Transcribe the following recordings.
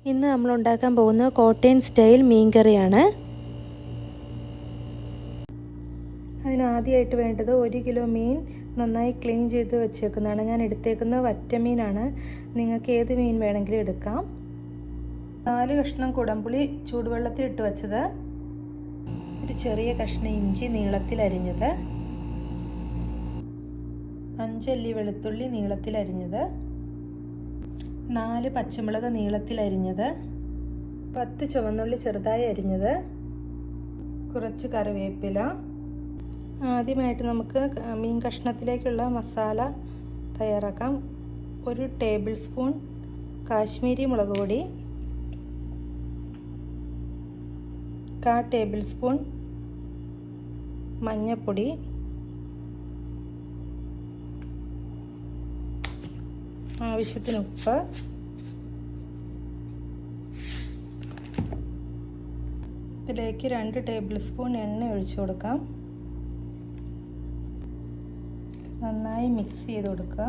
ഇന്ന് നമ്മൾ ഉണ്ടാക്കാൻ പോകുന്ന കോട്ടയം സ്റ്റൈൽ മീൻകറിയാണ്. അതിനാദ്യമായിട്ട് വേണ്ടത് 1 കിലോ മീൻ നന്നായി ക്ലീൻ ചെയ്ത് വെച്ചേക്കുന്നതാണ്. ഞാൻ എടുത്തേക്കുന്നത് വറ്റമീനാണ്. നിങ്ങൾക്ക് ഏത് മീൻ വേണമെങ്കിലും എടുക്കാം. 4 കഷ്ണം കുടംപുളി ചൂടുവെള്ളത്തിൽ ഇട്ട് വെച്ചത്, ഒരു ചെറിയ കഷ്ണം ഇഞ്ചി നീളത്തിൽ അരിഞ്ഞത്, 5 അല്ലി വെളുത്തുള്ളി നീളത്തിൽ അരിഞ്ഞത്, 4 പച്ചമുളക് നീളത്തിൽ അരിഞ്ഞത്, 10 ചുവന്നുള്ളി ചെറുതായി അരിഞ്ഞത്, കുറച്ച് കറിവേപ്പില. ആദ്യമായിട്ട് നമുക്ക് മീൻ കഷ്ണത്തിലേക്കുള്ള മസാല തയ്യാറാക്കാം. 1 ടേബിൾ സ്പൂൺ കാശ്മീരി മുളക് പൊടി, 1/4 ടേബിൾ സ്പൂൺ മഞ്ഞൾപ്പൊടി, ആവശ്യത്തിന് ഉപ്പ്, ഇതിലേക്ക് 2 ടേബിൾ സ്പൂൺ എണ്ണ ഒഴിച്ചു കൊടുക്കാം. നന്നായി മിക്സ് ചെയ്ത് കൊടുക്കുക.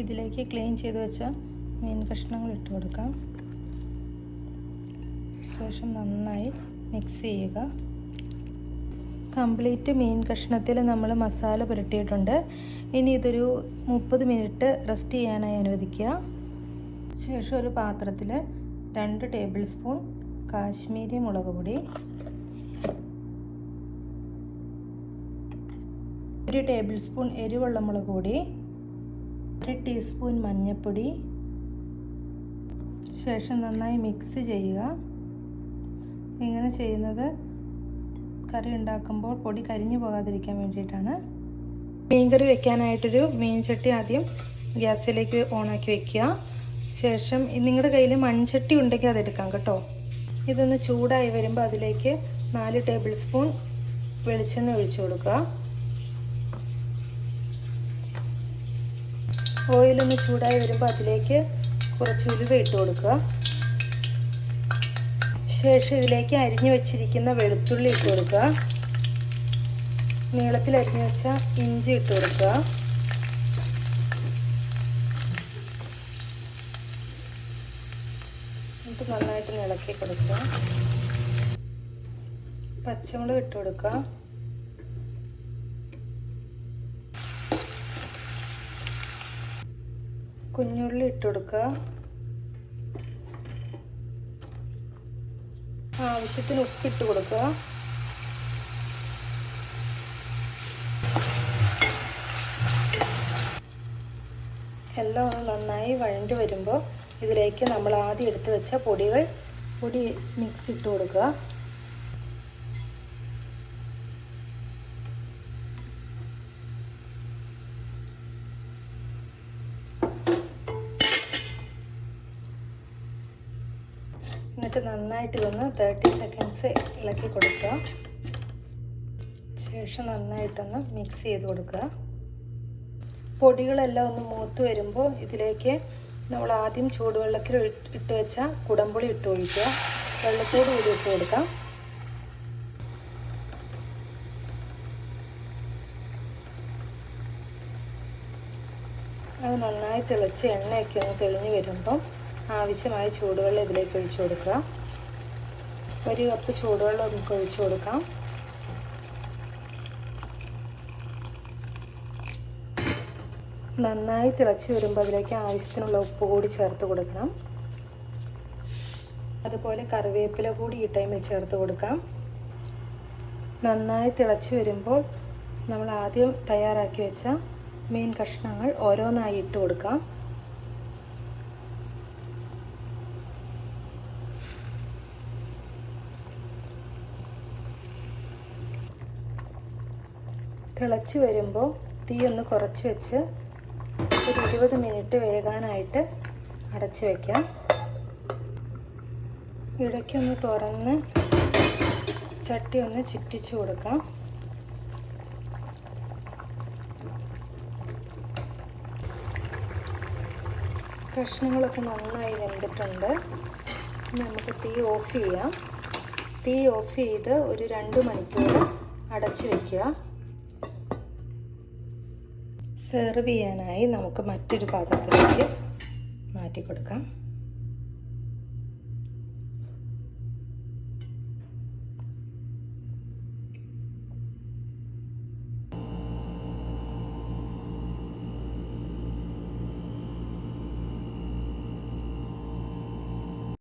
ഇതിലേക്ക് ക്ലീൻ ചെയ്ത് വെച്ച മീൻ കഷ്ണങ്ങൾ ഇട്ട് കൊടുക്കാം. ശേഷം നന്നായി മിക്സ് ചെയ്യുക. കംപ്ലീറ്റ് മീൻ കഷ്ണത്തിൽ നമ്മൾ മസാല പുരട്ടിയിട്ടുണ്ട്. ഇനി ഇതൊരു 30 മിനിറ്റ് റെസ്റ്റ് ചെയ്യാനായി അനുവദിക്കുക. ശേഷം ഒരു പാത്രത്തിൽ 2 ടേബിൾ സ്പൂൺ കാശ്മീരി മുളക് പൊടി, 1 ടേബിൾ സ്പൂൺ എരിവുള്ള മുളക് പൊടി, 1 ടീസ്പൂൺ മഞ്ഞൾപ്പൊടി, ശേഷം നന്നായി മിക്സ് ചെയ്യുക. ഇങ്ങനെ ചെയ്യുന്നത് കറി ഉണ്ടാക്കുമ്പോൾ പൊടി കരിഞ്ഞു പോകാതിരിക്കാൻ വേണ്ടിയിട്ടാണ്. മീൻകറി വെക്കാനായിട്ടൊരു മീൻ ചട്ടി ആദ്യം ഗ്യാസിലേക്ക് ഓണാക്കി വെക്കുക. ശേഷം നിങ്ങളുടെ കയ്യിൽ മൺചട്ടി ഉണ്ടെങ്കിൽ അതെടുക്കാം കേട്ടോ. ഇതൊന്ന് ചൂടായി വരുമ്പോൾ അതിലേക്ക് 4 ടേബിൾ സ്പൂൺ വെളിച്ചെണ്ണ ഒഴിച്ചു കൊടുക്കുക. ഓയിലൊന്ന് ചൂടായി വരുമ്പോൾ അതിലേക്ക് കുറച്ച് ഉലുവ ഇട്ട് കൊടുക്കുക. ശേഷം ഇതിലേക്ക് അരിഞ്ഞു വെച്ചിരിക്കുന്ന വെളുത്തുള്ളി ഇട്ട് കൊടുക്കുക. നീളത്തിൽ അരിഞ്ഞു വെച്ച ഇഞ്ചി ഇട്ട് കൊടുക്കുക. എന്നിട്ട് നന്നായിട്ട് ഇളക്കി കൊടുക്കുക. പച്ചമുളക് ഇട്ട് കൊടുക്കുക. കുഞ്ഞുള്ളി ഇട്ട് കൊടുക്കുക. ആവശ്യത്തിന് ഉപ്പിട്ട് കൊടുക്കുക. എല്ലാം ഒന്ന് നന്നായി വഴണ്ട് വരുമ്പോൾ ഇതിലേക്ക് നമ്മൾ ആദ്യം എടുത്ത് വെച്ച പൊടി മിക്സ് ഇട്ട് കൊടുക്കുക. എന്നിട്ട് നന്നായിട്ട് ഇതൊന്ന് 30 സെക്കൻഡ്സ് ഇളക്കി കൊടുക്കുക. ശേഷം നന്നായിട്ടൊന്ന് മിക്സ് ചെയ്ത് കൊടുക്കുക. പൊടികളെല്ലാം ഒന്ന് മൂത്ത് വരുമ്പോൾ ഇതിലേക്ക് നമ്മൾ ആദ്യം ചൂടുവെള്ളത്തിൽ ഇട്ട് വെച്ച കുടംപുളി ഇട്ട് ഒഴിക്കുക. വെള്ളത്തോട് കൂടി ഇട്ട് കൊടുക്കാം. അത് നന്നായി തിളച്ച് എണ്ണയൊക്കെ ഒന്ന് തെളിഞ്ഞ് വരുമ്പം ആവശ്യമായ ചൂടുവെള്ളം ഇതിലേക്ക് ഒഴിച്ചു കൊടുക്കുക. 1 കപ്പ് ചൂടുവെള്ളം നമുക്ക് ഒഴിച്ചു കൊടുക്കാം. നന്നായി തിളച്ച് വരുമ്പോൾ അതിലേക്ക് ആവശ്യത്തിനുള്ള ഉപ്പ് കൂടി ചേർത്ത് കൊടുക്കണം. അതുപോലെ കറിവേപ്പില കൂടി ഈ ടൈമിൽ ചേർത്ത് കൊടുക്കാം. നന്നായി തിളച്ച് വരുമ്പോൾ നമ്മൾ ആദ്യം തയ്യാറാക്കി വെച്ച മീൻ കഷ്ണങ്ങൾ ഓരോന്നായി ഇട്ട് കൊടുക്കാം. തിളച്ച് വരുമ്പോൾ തീ ഒന്ന് കുറച്ച് വെച്ച് ഒരു 20 മിനിറ്റ് വേകാനായിട്ട് അടച്ച് വയ്ക്കാം. ഇടയ്ക്കൊന്ന് തുറന്ന് ചട്ടി ഒന്ന് ചുറ്റിച്ച് കൊടുക്കാം. കഷ്ണങ്ങളൊക്കെ നന്നായി വെന്തിട്ടുണ്ട്. ഇനി നമുക്ക് തീ ഓഫ് ചെയ്യാം. തീ ഓഫ് ചെയ്ത് ഒരു 2 മണിക്കൂർ അടച്ച് വയ്ക്കുക. സെർവ് ചെയ്യാനായി നമുക്ക് മറ്റൊരു പാത്രത്തിലേക്ക് മാറ്റി കൊടുക്കാം.